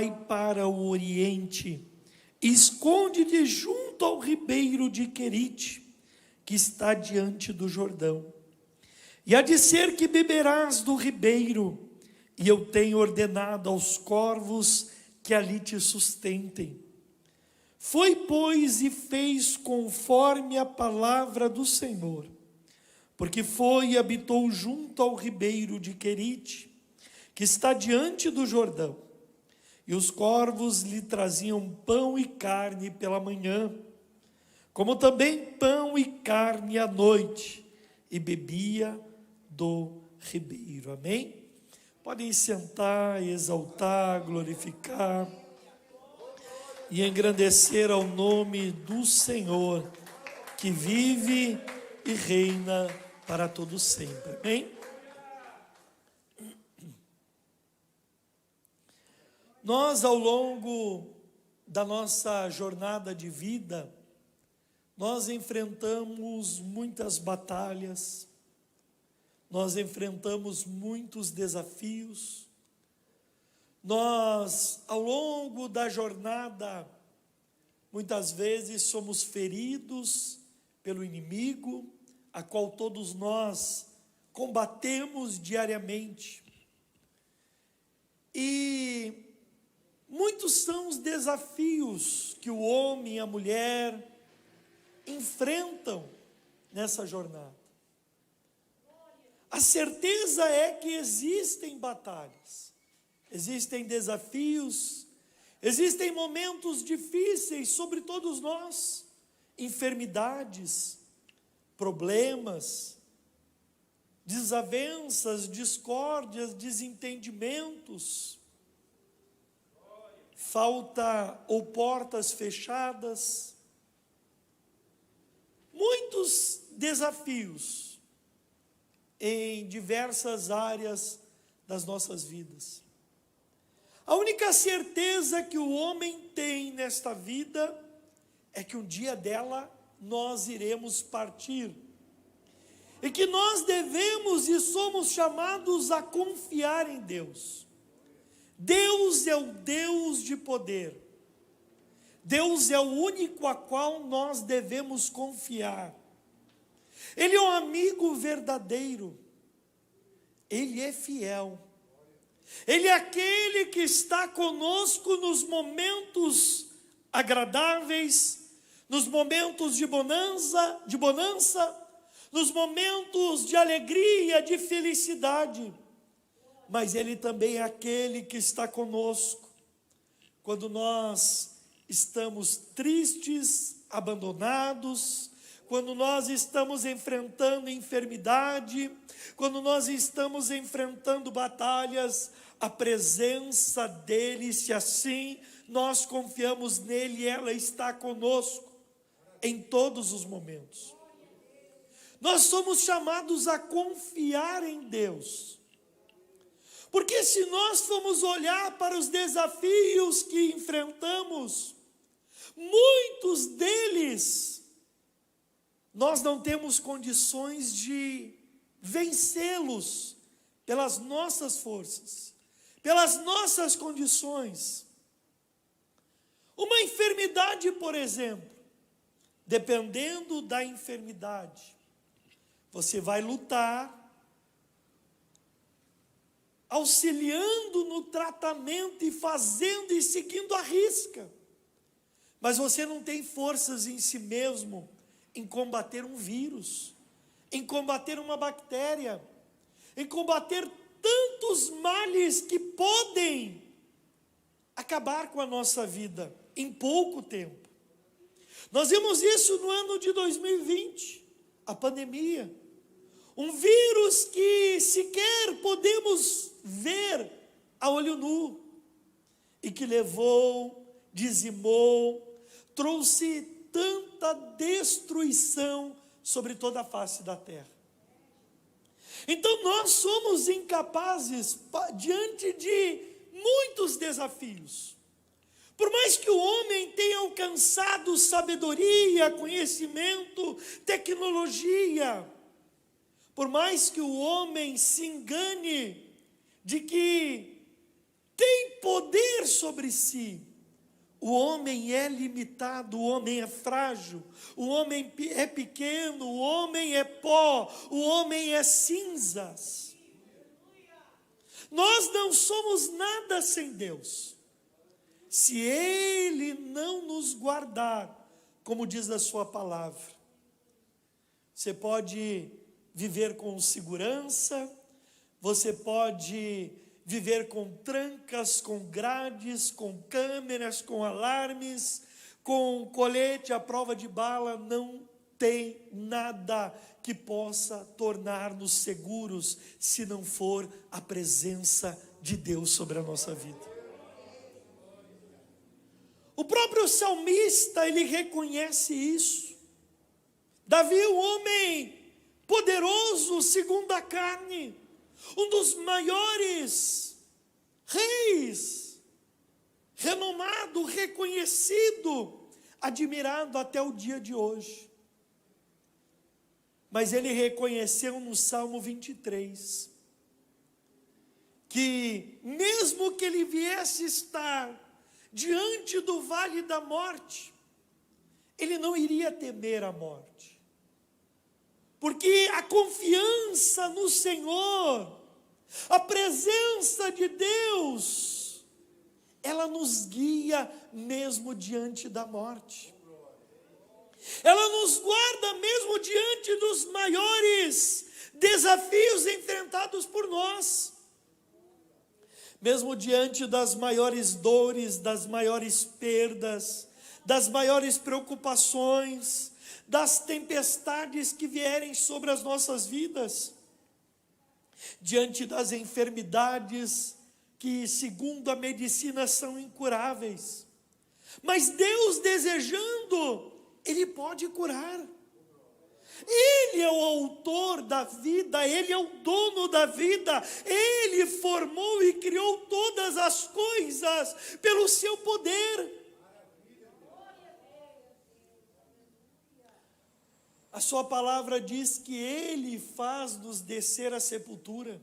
para o oriente, esconde-te junto ao ribeiro de Querite, que está diante do Jordão. E há de ser que beberás do ribeiro, e eu tenho ordenado aos corvos que ali te sustentem. Foi, pois, e fez conforme a palavra do Senhor, porque foi e habitou junto ao ribeiro de Querite, que está diante do Jordão. E os corvos lhe traziam pão e carne pela manhã, como também pão e carne à noite, e bebia do ribeiro. Amém? Podem sentar e exaltar, glorificar e engrandecer ao nome do Senhor, que vive e reina para todo sempre. Amém? Nós, ao longo da nossa jornada de vida, nós enfrentamos muitas batalhas, nós enfrentamos muitos desafios. Nós, ao longo da jornada, muitas vezes somos feridos pelo inimigo, a qual todos nós combatemos diariamente. E muitos são os desafios que o homem e a mulher enfrentam nessa jornada. A certeza é que existem batalhas, existem desafios, existem momentos difíceis sobre todos nós, enfermidades, problemas, desavenças, discórdias, desentendimentos, falta ou portas fechadas, muitos desafios em diversas áreas das nossas vidas. A única certeza que o homem tem nesta vida é que um dia dela nós iremos partir, e que nós devemos e somos chamados a confiar em Deus. Deus é o Deus de poder. Deus é o único a qual nós devemos confiar. Ele é um amigo verdadeiro. Ele é fiel. Ele é aquele que está conosco nos momentos agradáveis, nos momentos de bonança, nos momentos de alegria, de felicidade. Mas Ele também é aquele que está conosco quando nós estamos tristes, abandonados, quando nós estamos enfrentando enfermidade, quando nós estamos enfrentando batalhas. A presença dEle, se assim nós confiamos nele, ela está conosco em todos os momentos. Nós somos chamados a confiar em Deus. Porque se nós formos olhar para os desafios que enfrentamos, muitos deles, nós não temos condições de vencê-los pelas nossas forças, pelas nossas condições. Uma enfermidade, por exemplo, dependendo da enfermidade, você vai lutar, auxiliando no tratamento e fazendo e seguindo a risca. Mas você não tem forças em si mesmo em combater um vírus, em combater uma bactéria, em combater tantos males que podem acabar com a nossa vida em pouco tempo. Nós vimos isso no ano de 2020, a pandemia. Um vírus que sequer podemos ver a olho nu, e que levou, dizimou, trouxe tanta destruição sobre toda a face da terra. Então nós somos incapazes, diante de muitos desafios. Por mais que o homem tenha alcançado sabedoria, conhecimento, tecnologia, por mais que o homem se engane de que tem poder sobre si. O homem é limitado, o homem é frágil, o homem é pequeno, o homem é pó, o homem é cinzas. Nós não somos nada sem Deus. Se Ele não nos guardar, como diz a sua palavra, você pode viver com segurança, você pode viver com trancas, com grades, com câmeras, com alarmes, com colete à prova de bala. Não tem nada que possa tornar-nos seguros se não for a presença de Deus sobre a nossa vida. O próprio salmista, ele reconhece isso. Davi, um homem poderoso segundo a carne, um dos maiores reis, renomado, reconhecido, admirado até o dia de hoje. Mas ele reconheceu no Salmo 23, que mesmo que ele viesse estar diante do vale da morte, ele não iria temer a morte. Porque a confiança no Senhor, a presença de Deus, ela nos guia mesmo diante da morte. Ela nos guarda mesmo diante dos maiores desafios enfrentados por nós. Mesmo diante das maiores dores, das maiores perdas, das maiores preocupações, das tempestades que vierem sobre as nossas vidas, diante das enfermidades que, segundo a medicina, são incuráveis. Mas Deus, desejando, Ele pode curar. Ele é o autor da vida, Ele é o dono da vida, Ele formou e criou todas as coisas pelo seu poder. A sua palavra diz que Ele faz-nos descer à sepultura,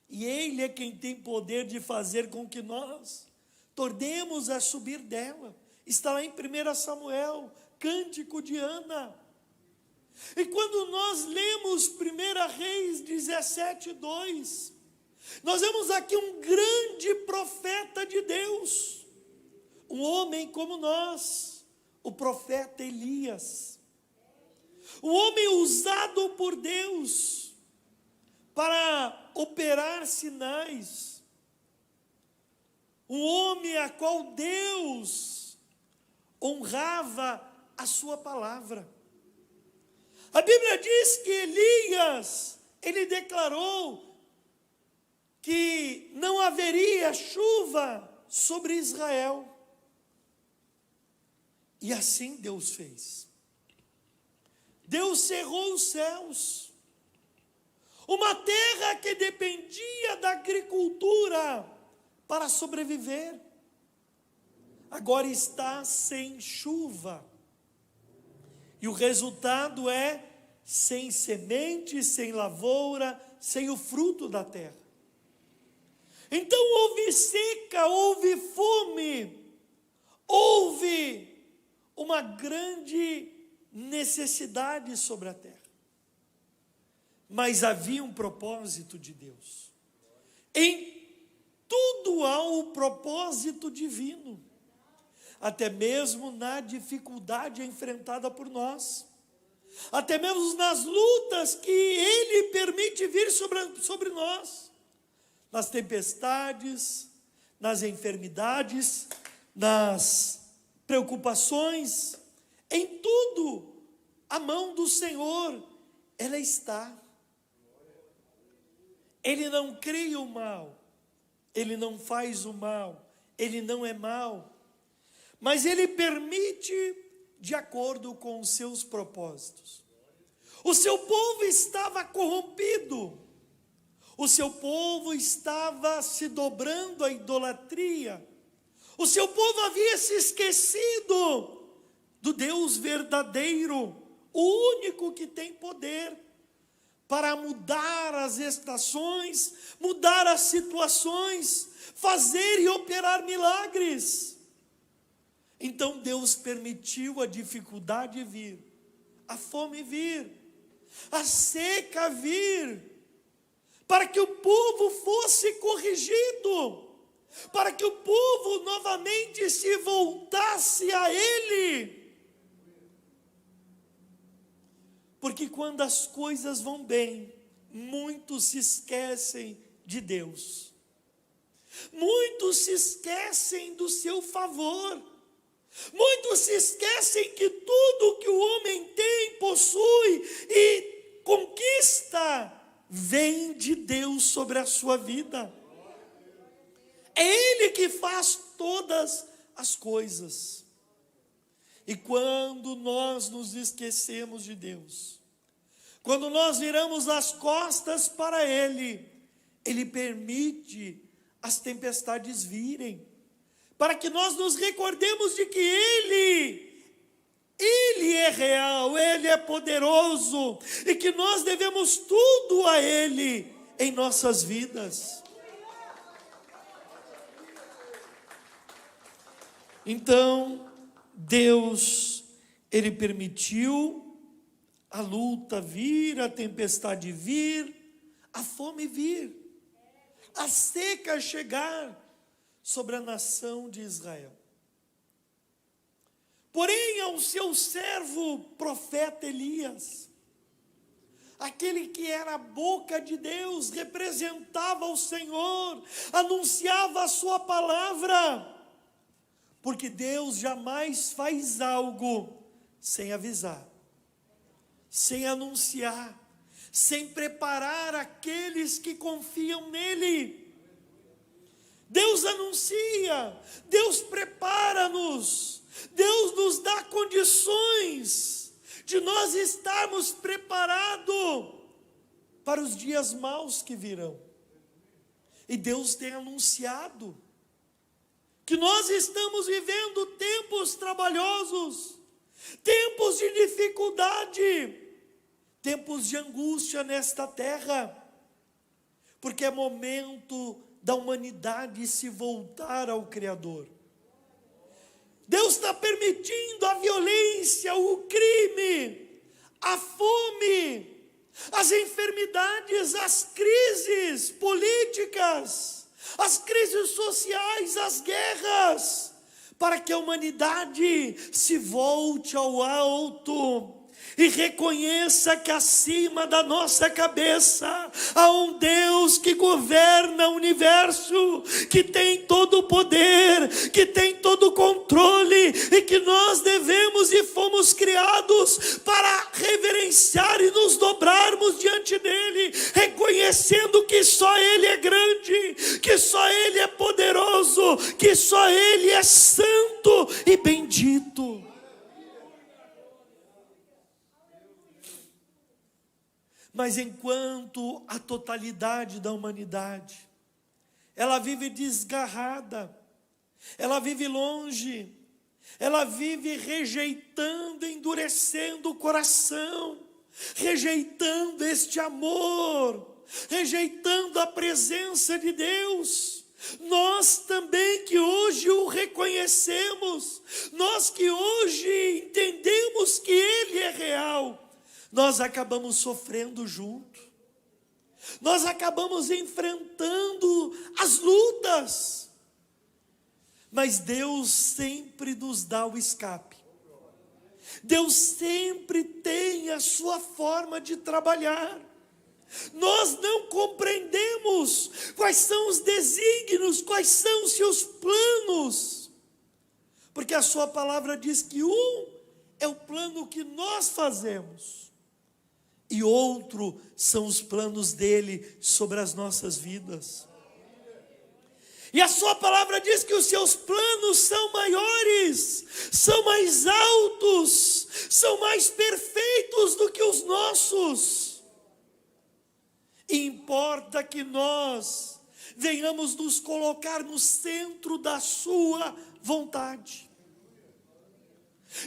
e Ele é quem tem poder de fazer com que nós tornemos a subir dela. Está lá em 1 Samuel, Cântico de Ana. E quando nós lemos 1 Reis 17:2, nós vemos aqui um grande profeta de Deus, um homem como nós, o profeta Elias, um homem usado por Deus para operar sinais, um homem a qual Deus honrava a sua palavra. A Bíblia diz que Elias, ele declarou que não haveria chuva sobre Israel. E assim Deus fez. Deus cerrou os céus. Uma terra que dependia da agricultura para sobreviver, agora está sem chuva. E o resultado é sem semente, sem lavoura, sem o fruto da terra. Então houve seca, houve fome, houve uma grande necessidade sobre a terra. Mas havia um propósito de Deus. Em tudo há um propósito divino. Até mesmo na dificuldade enfrentada por nós, até mesmo nas lutas que Ele permite vir sobre nós, nas tempestades, nas enfermidades, nas preocupações, em tudo, a mão do Senhor, ela está. Ele não cria o mal, Ele não faz o mal, Ele não é mau, mas Ele permite de acordo com os seus propósitos. O seu povo estava corrompido, o seu povo estava se dobrando à idolatria, o seu povo havia se esquecido do Deus verdadeiro, o único que tem poder para mudar as estações, mudar as situações, fazer e operar milagres. Então Deus permitiu a dificuldade vir, a fome vir, a seca vir, para que o povo fosse corrigido, para que o povo novamente se voltasse a Ele. Porque quando as coisas vão bem, muitos se esquecem de Deus. Muitos se esquecem do seu favor. Muitos se esquecem que tudo que o homem tem, possui e conquista, vem de Deus sobre a sua vida. É Ele que faz todas as coisas. E quando nós nos esquecemos de Deus, quando nós viramos as costas para Ele, Ele permite as tempestades virem, para que nós nos recordemos de que Ele é real, Ele é poderoso, e que nós devemos tudo a Ele em nossas vidas. Então, Deus, Ele permitiu a luta vir, a tempestade vir, a fome vir, a seca chegar sobre a nação de Israel. Porém, ao seu servo profeta Elias, aquele que era a boca de Deus, representava o Senhor, anunciava a sua palavra, porque Deus jamais faz algo sem avisar, sem anunciar, sem preparar aqueles que confiam nele. Deus anuncia, Deus prepara-nos, Deus nos dá condições de nós estarmos preparados para os dias maus que virão. E Deus tem anunciado que nós estamos vivendo tempos trabalhosos, tempos de dificuldade, tempos de angústia nesta terra, porque é momento da humanidade se voltar ao Criador. Deus está permitindo a violência, o crime, a fome, as enfermidades, as crises políticas, as crises sociais, as guerras, para que a humanidade se volte ao alto e reconheça que acima da nossa cabeça há um Deus que governa o universo, que tem todo o poder, que tem todo o controle, e que nós devemos e fomos criados para reverenciar e nos dobrarmos diante dele, reconhecendo que só ele é grande, que só ele é poderoso, que só ele é santo e bendito. Mas enquanto a totalidade da humanidade, ela vive desgarrada, ela vive longe, ela vive rejeitando, endurecendo o coração, rejeitando este amor, rejeitando a presença de Deus. Nós também que hoje o reconhecemos, nós que hoje entendemos que Ele é real, nós acabamos sofrendo junto, nós acabamos enfrentando as lutas, mas Deus sempre nos dá o escape, Deus sempre tem a sua forma de trabalhar. Nós não compreendemos quais são os desígnios, quais são os seus planos, porque a sua palavra diz que um é o plano que nós fazemos, e outro são os planos dele sobre as nossas vidas. E a sua palavra diz que os seus planos são maiores, são mais altos, são mais perfeitos do que os nossos. E importa que nós venhamos nos colocar no centro da sua vontade.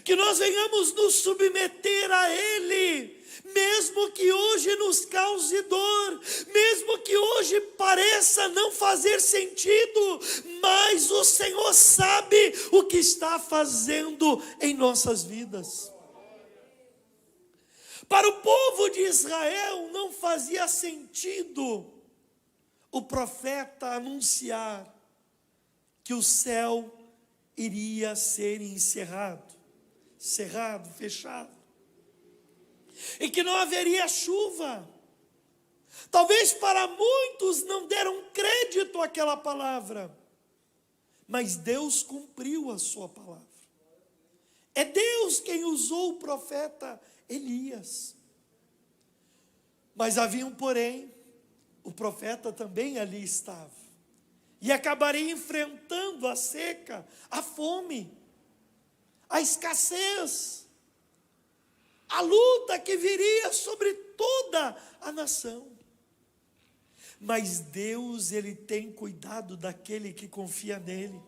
que nós venhamos nos submeter a Ele, mesmo que hoje nos cause dor, mesmo que hoje pareça não fazer sentido, mas o Senhor sabe o que está fazendo em nossas vidas. Para o povo de Israel não fazia sentido o profeta anunciar que o céu iria ser fechado, e que não haveria chuva. Talvez para muitos não deram crédito àquela palavra, mas Deus cumpriu a sua palavra. É Deus quem usou o profeta Elias. Mas havia um porém, o profeta também ali estava, e acabaria enfrentando a seca, a fome, a escassez, a luta que viria sobre toda a nação. Mas Deus, Ele tem cuidado daquele que confia nele.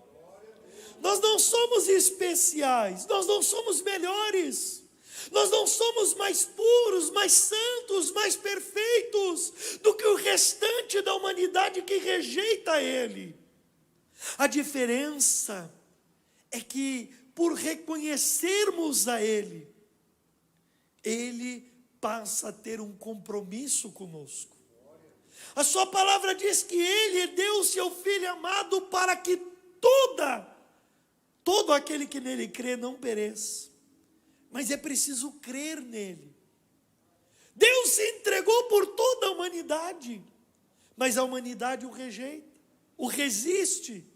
Nós não somos especiais, nós não somos melhores, nós não somos mais puros, mais santos, mais perfeitos do que o restante da humanidade que rejeita Ele. A diferença é que, por reconhecermos a Ele, Ele passa a ter um compromisso conosco. A sua palavra diz que Ele deu o seu Filho amado para que todo aquele que nele crê não pereça. Mas é preciso crer nele. Deus se entregou por toda a humanidade, mas a humanidade o rejeita, o resiste,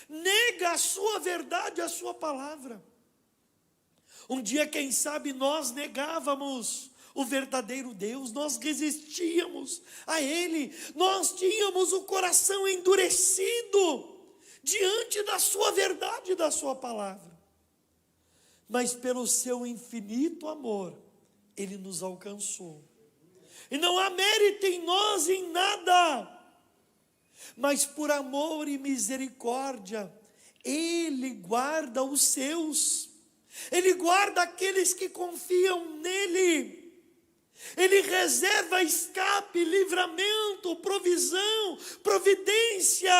nega a sua verdade, a sua palavra. Um dia, quem sabe, nós negávamos o verdadeiro Deus, nós resistíamos a Ele, nós tínhamos o coração endurecido diante da sua verdade, da sua palavra. Mas pelo seu infinito amor, Ele nos alcançou. E não há mérito em nós em nada, mas por amor e misericórdia, Ele guarda os seus. Ele guarda aqueles que confiam nele. Ele reserva escape, livramento, provisão, providência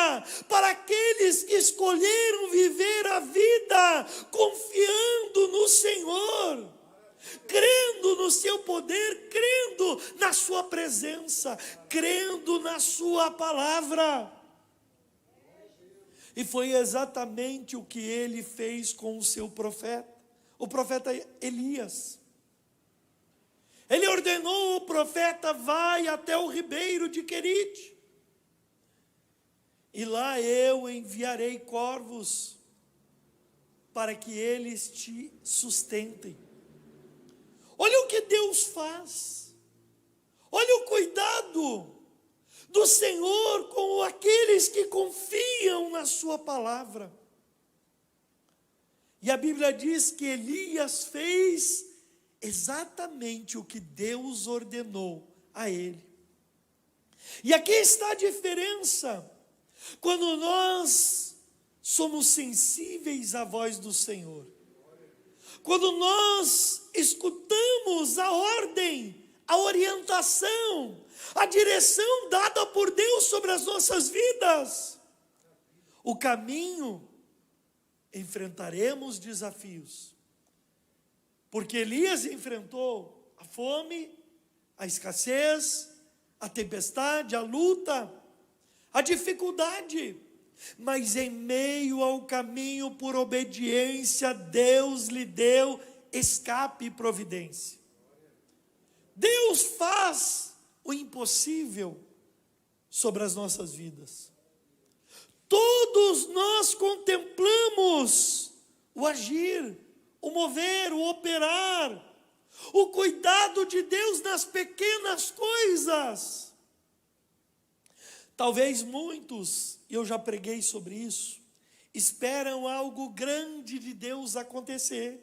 para aqueles que escolheram viver a vida confiando no Senhor, crendo no seu poder, crendo na sua presença, crendo na sua palavra. E foi exatamente o que ele fez com o seu profeta, o profeta Elias. Ele ordenou o profeta: vai até o ribeiro de Querite, e lá eu enviarei corvos para que eles te sustentem. Olha o que Deus faz, olha o cuidado do Senhor com aqueles que confiam na sua palavra. E a Bíblia diz que Elias fez exatamente o que Deus ordenou a ele. E aqui está a diferença. Quando nós somos sensíveis à voz do Senhor, quando nós escutamos a ordem, a orientação, a direção dada por Deus sobre as nossas vidas, o caminho, enfrentaremos desafios. Porque Elias enfrentou a fome, a escassez, a tempestade, a luta, a dificuldade. Mas em meio ao caminho, por obediência, Deus lhe deu escape e providência. Deus faz o impossível sobre as nossas vidas. Todos nós contemplamos o agir, o mover, o operar, o cuidado de Deus nas pequenas coisas. Talvez muitos, e eu já preguei sobre isso, esperam algo grande de Deus acontecer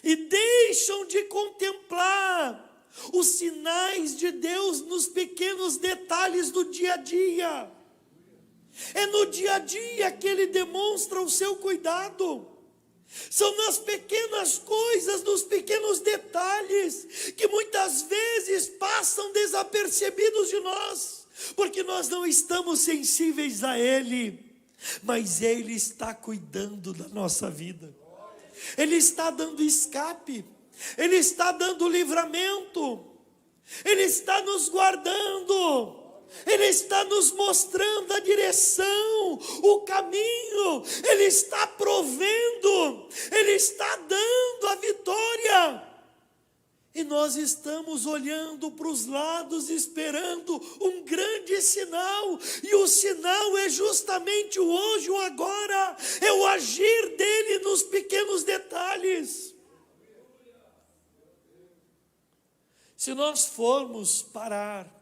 e deixam de contemplar os sinais de Deus nos pequenos detalhes do dia a dia. É no dia a dia que Ele demonstra o seu cuidado. São nas pequenas coisas, nos pequenos detalhes, que muitas vezes passam desapercebidos de nós, porque nós não estamos sensíveis a Ele, mas Ele está cuidando da nossa vida. Ele está dando escape, Ele está dando livramento, Ele está nos guardando, Ele está nos mostrando a direção, o caminho, Ele está provendo, Ele está dando a vitória. E nós estamos olhando para os lados, esperando um grande sinal, e o sinal é justamente o hoje, o agora, é o agir dele nos pequenos detalhes. Se nós formos parar,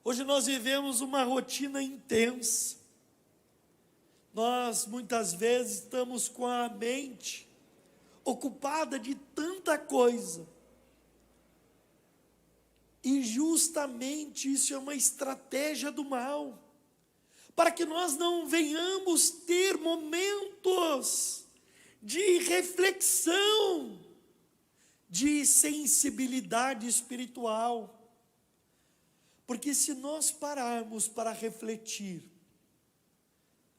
hoje nós vivemos uma rotina intensa, nós muitas vezes estamos com a mente ocupada de tanta coisa, e justamente isso é uma estratégia do mal, para que nós não venhamos ter momentos de reflexão, de sensibilidade espiritual, porque se nós pararmos para refletir,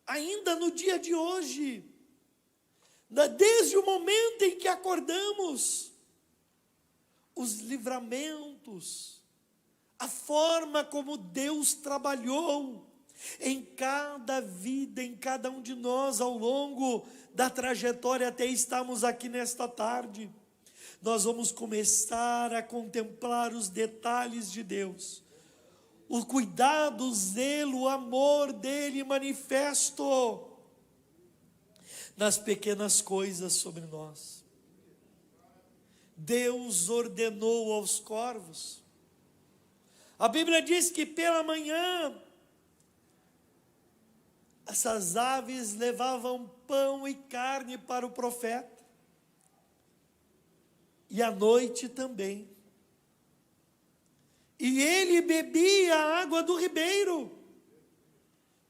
ainda no dia de hoje, desde o momento em que acordamos, os livramentos, a forma como Deus trabalhou em cada vida, em cada um de nós ao longo da trajetória até estarmos aqui nesta tarde, nós vamos começar a contemplar os detalhes de Deus, o cuidado, o zelo, o amor dele manifesto nas pequenas coisas sobre nós. Deus ordenou aos corvos. A Bíblia diz que pela manhã, essas aves levavam pão e carne para o profeta. E à noite também. E ele bebia a água do ribeiro,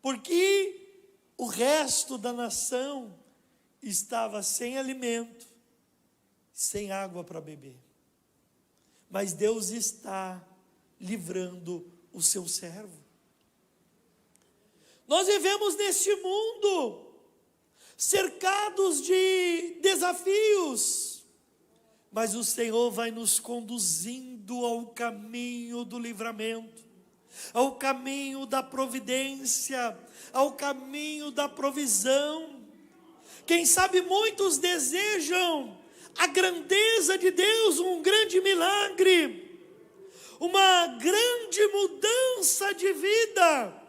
porque o resto da nação estava sem alimento, sem água para beber. Mas Deus está livrando o seu servo. Nós vivemos neste mundo cercados de desafios, mas o Senhor vai nos conduzindo ao caminho do livramento, ao caminho da providência, ao caminho da provisão. Quem sabe muitos desejam a grandeza de Deus, um grande milagre, uma grande mudança de vida,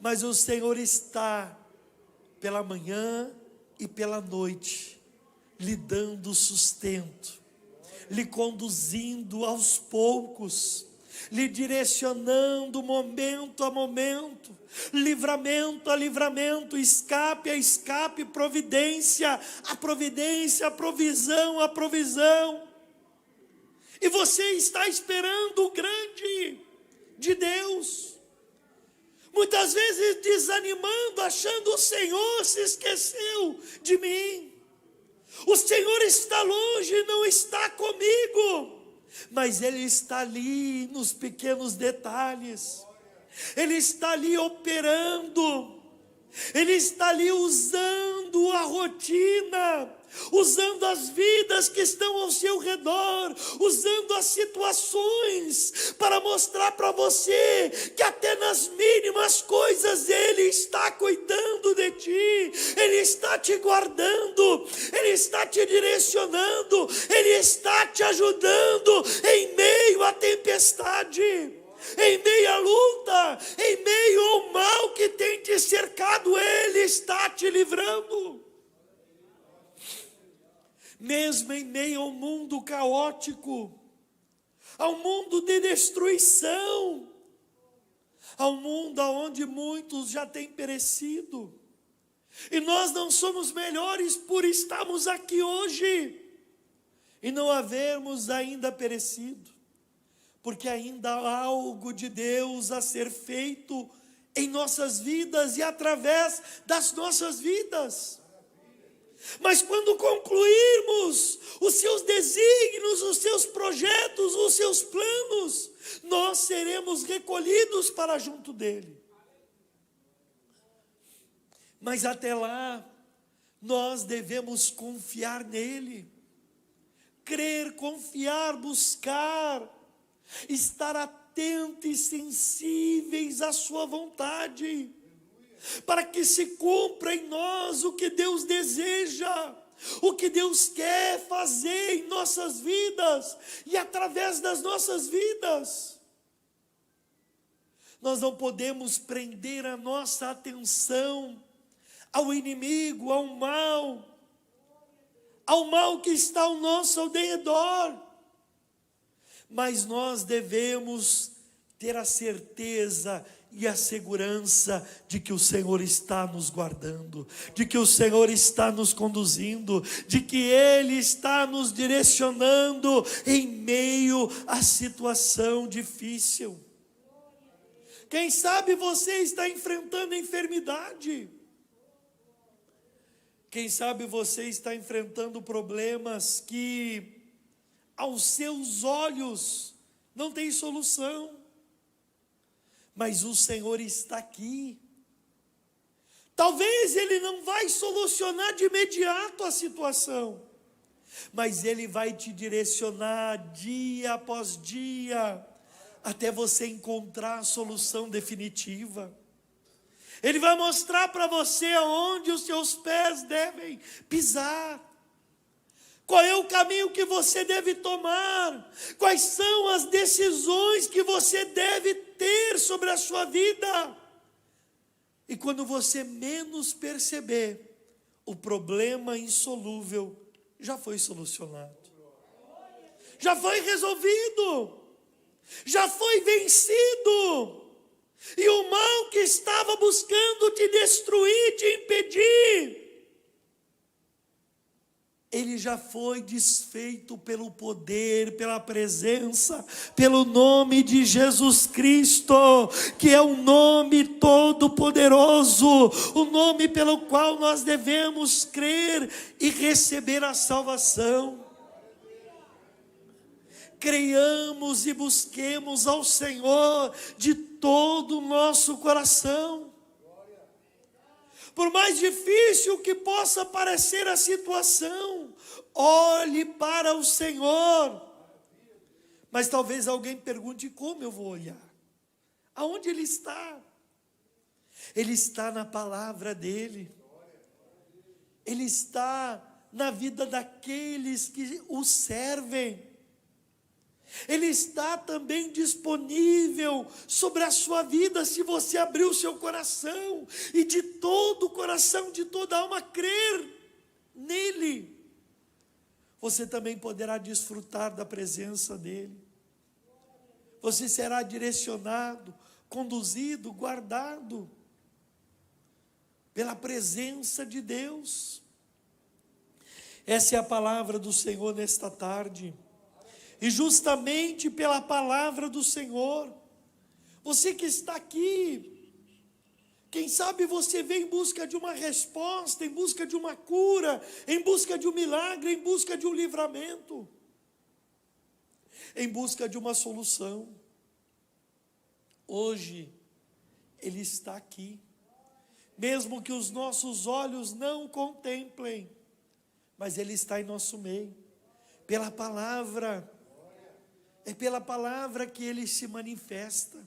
mas o Senhor está pela manhã e pela noite lhe dando sustento, lhe conduzindo aos poucos, lhe direcionando momento a momento, livramento a livramento, escape a escape, providência a providência, a provisão a provisão. E você está esperando o grande de Deus, muitas vezes desanimando, achando o Senhor se esqueceu de mim. O Senhor está longe, não está comigo, mas Ele está ali nos pequenos detalhes, Ele está ali operando, Ele está ali usando a rotina, usando as vidas que estão ao seu redor, usando as situações para mostrar para você que até nas mínimas coisas Ele está cuidando de ti, Ele está te guardando, Ele está te direcionando, Ele está te ajudando em meio à tempestade, em meio à luta, em meio ao mal que tem te cercado, Ele está te livrando. Mesmo em meio ao mundo caótico, ao mundo de destruição, ao mundo onde muitos já têm perecido, e nós não somos melhores por estarmos aqui hoje e não havermos ainda perecido, porque ainda há algo de Deus a ser feito em nossas vidas e através das nossas vidas. Mas quando concluirmos os seus desígnios, os seus projetos, os seus planos, nós seremos recolhidos para junto dele. Mas até lá, nós devemos confiar nele, crer, confiar, buscar, estar atentos e sensíveis à sua vontade, para que se cumpra em nós o que Deus deseja, o que Deus quer fazer em nossas vidas e através das nossas vidas. Nós não podemos prender a nossa atenção ao inimigo, ao mal que está ao nosso redor. Mas nós devemos ter a certeza e a segurança de que o Senhor está nos guardando, de que o Senhor está nos conduzindo, de que Ele está nos direcionando em meio à situação difícil. Quem sabe você está enfrentando enfermidade. Quem sabe você está enfrentando problemas que aos seus olhos não tem solução. Mas o Senhor está aqui. Talvez Ele não vai solucionar de imediato a situação, mas Ele vai te direcionar dia após dia, até você encontrar a solução definitiva. Ele vai mostrar para você aonde os seus pés devem pisar, qual é o caminho que você deve tomar, quais são as decisões que você deve ter sobre a sua vida. E quando você menos perceber, o problema insolúvel já foi solucionado, já foi resolvido, já foi vencido. E o mal que estava buscando te destruir, te impedir, ele já foi desfeito pelo poder, pela presença, pelo nome de Jesus Cristo, que é um nome todo poderoso, o nome pelo qual nós devemos crer e receber a salvação. Creiamos e busquemos ao Senhor de todo o nosso coração. Por mais difícil que possa parecer a situação, olhe para o Senhor. Mas talvez alguém pergunte: como eu vou olhar? Aonde Ele está? Ele está na palavra dEle. Ele está na vida daqueles que o servem. Ele está também disponível sobre a sua vida, se você abrir o seu coração, e de todo o coração, de toda a alma, crer nele. Você também poderá desfrutar da presença dele. Você será direcionado, conduzido, guardado pela presença de Deus. Essa é a palavra do Senhor nesta tarde. E justamente pela palavra do Senhor, você que está aqui, quem sabe você vem em busca de uma resposta, em busca de uma cura, em busca de um milagre, em busca de um livramento, em busca de uma solução. Hoje, Ele está aqui, mesmo que os nossos olhos não o contemplem, mas Ele está em nosso meio, pela palavra. É pela palavra que Ele se manifesta,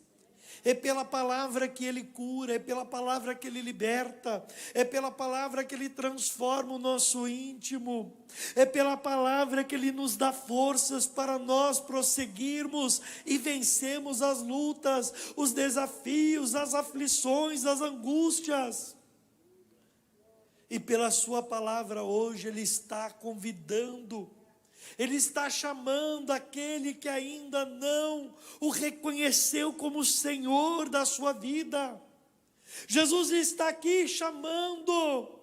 é pela palavra que Ele cura, é pela palavra que Ele liberta, é pela palavra que Ele transforma o nosso íntimo, é pela palavra que Ele nos dá forças para nós prosseguirmos e vencermos as lutas, os desafios, as aflições, as angústias. E pela sua palavra hoje Ele está convidando, Ele está chamando aquele que ainda não o reconheceu como Senhor da sua vida. Jesus está aqui chamando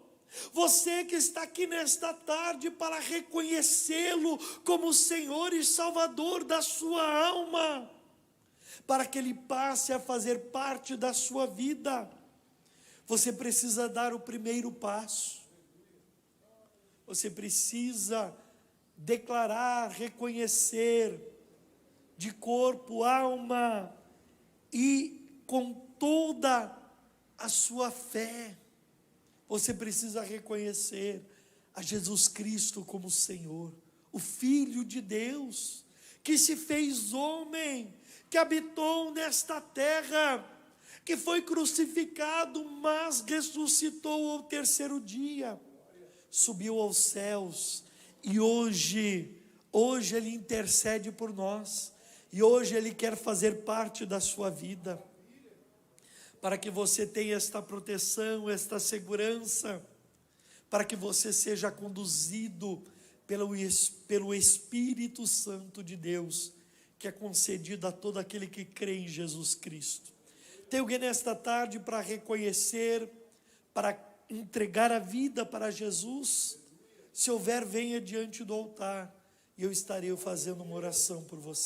você que está aqui nesta tarde para reconhecê-lo como Senhor e Salvador da sua alma, para que Ele passe a fazer parte da sua vida. Você precisa dar o primeiro passo. Você precisa declarar, reconhecer, de corpo, alma e com toda a sua fé. Você precisa reconhecer a Jesus Cristo como Senhor, o Filho de Deus, que se fez homem, que habitou nesta terra, que foi crucificado, mas ressuscitou ao terceiro dia, subiu aos céus, e hoje Ele intercede por nós, e hoje Ele quer fazer parte da sua vida, para que você tenha esta proteção, esta segurança, para que você seja conduzido pelo Espírito Santo de Deus, que é concedido a todo aquele que crê em Jesus Cristo. Tem alguém nesta tarde para reconhecer, para entregar a vida para Jesus? Se houver, venha diante do altar, e eu estarei fazendo uma oração por você.